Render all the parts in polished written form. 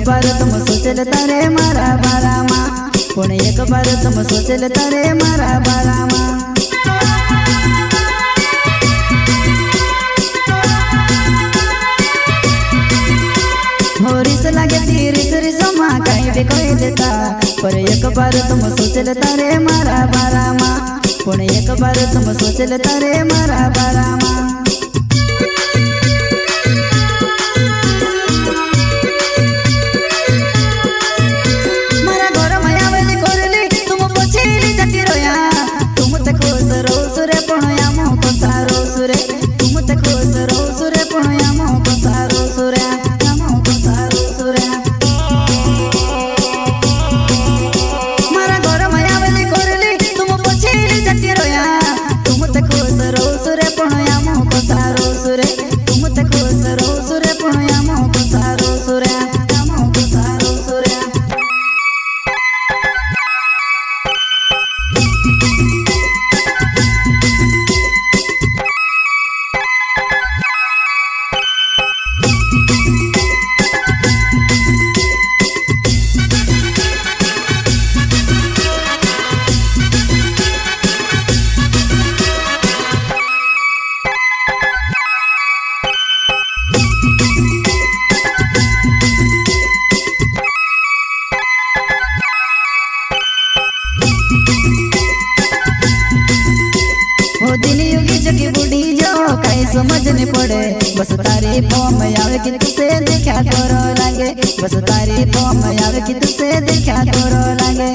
बार तुम सोचल तारे मारा बारा माँ, पण एक बार तुम सोचल तारे मारा बारा माँ। रिस लागे ती रिस रिस माँ कहीं भी कोई देता, पर एक बार तुम सोचल तारे मारा बारा माँ, पण एक बार तुम सोचल तारे मारा बारा माँ। मारा घर में आवेली कोरली तुम पछेली जटी रोया, तुम ते खुश रो सुरे पण यामो को सारो सुरे, तुम ते खुश रो सुरे पण यामो को सारो सुरे। जगी बुढ़ी जो कहीं समझ नहीं पड़े, बस तारी फॉर्म आवे कि तुसे देखा तोरो लागे, बस तारी फॉर्म आवे कि तुसे देखा तोरो लागे।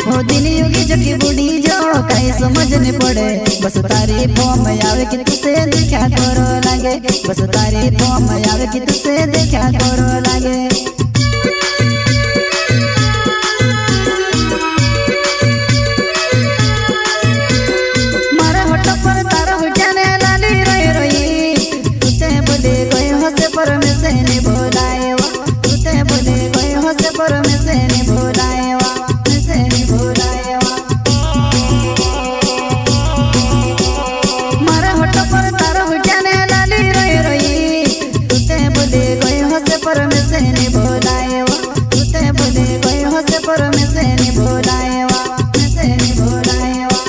हो दिन योगी जगी बुढ़ी जो कहीं समझ नहीं पड़े, बस तारी फॉर्म आवे कि तुसे देखा तोरो लागे, बस तारी फॉर्म आवे कि तुसे देखा तोरो लागे। पर में से नहीं बोलाएवा, तुते बोले कोई हंसे पर में से नहीं बोलाएवा, में से नहीं बोलाएवा। मारा होठ पर तारा हुजाने लाली रोई रोई, तुते बोले कोई हंसे पर में से नहीं बोलाएवा, तुते बोले कोई हंसे पर में से नहीं बोलाएवा, में से नहीं बोलाएवा।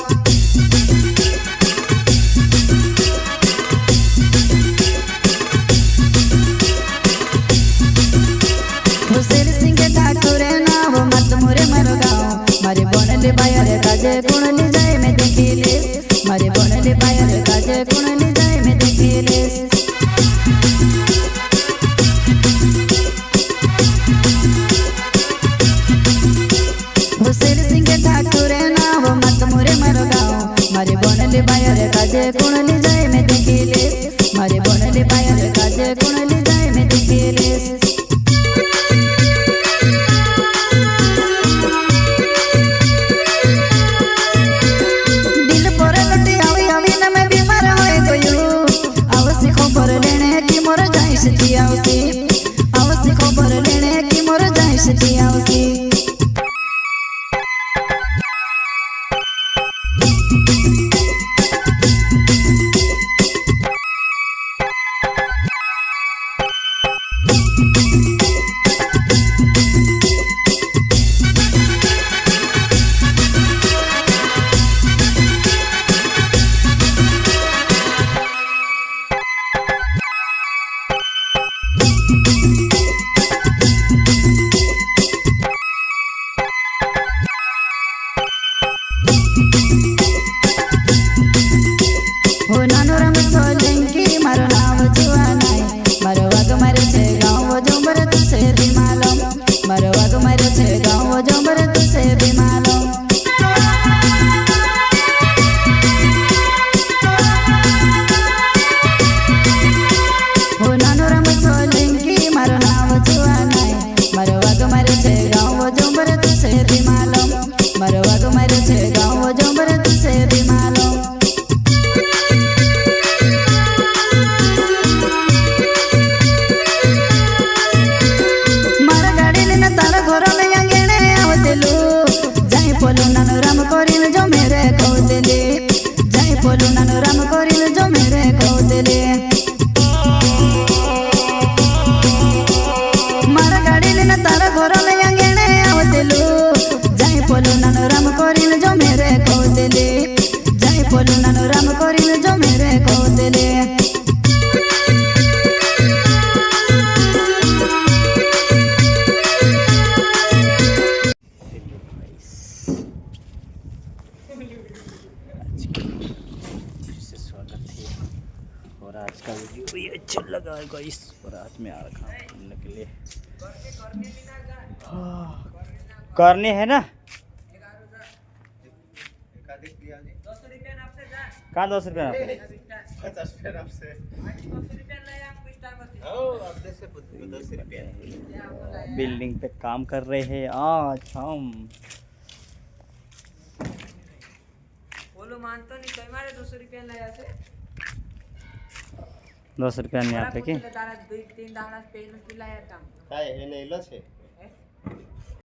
मारे बनले बायर काजे कुणली जाए में देखिले, मारे बनले बायर काजे कुणली जाए में देखिले। हुसैन सिंह ठाकुर नाव मत मोरे मरो गाँव, मारे बनले बायर काजे कुणली जाए में देखिले, मारे बनले बायर काजे कुणली जाए में देखिले। आवश्यक खबर लेने की मोर जाइसती आवसी। हो नानो राम सोलंकी मारो नाम जुआ नाय, मारो वाग मारे छे गाँव जोबर तुसे भी मालूम, मारो वाग मारे छे गाँव जोबर तुसे भी मालूम। हो नानो राम सोलंकी मारो नाम जुआ नाय, मारो वाग मारे छे गाँव जोबर तुसे भी मालूम, मारो वाग मारे छे गाँव जोबर तुसे भी मालूम। जाई पोलो नानो राम करी जो मेरे कहते, जाई पोलो नानो राम करी મારું નાનું રામ કરીને જો મેરે કોતલે और आज का वीडियो ये अच्छा लगा है गाइस। और आज मैं आ रखा हूँ घूमने के लिए। करने है ना कहाँ 10 रुपया बिल्डिंग पे काम कर रहे हैं आज हम। बोलो मानतो नहीं कई मारे 200 रुपया लाया से 10 रुपया नहीं आपे के तारा 2-3 दाना पेन पिलाया था काय हे नेलं છે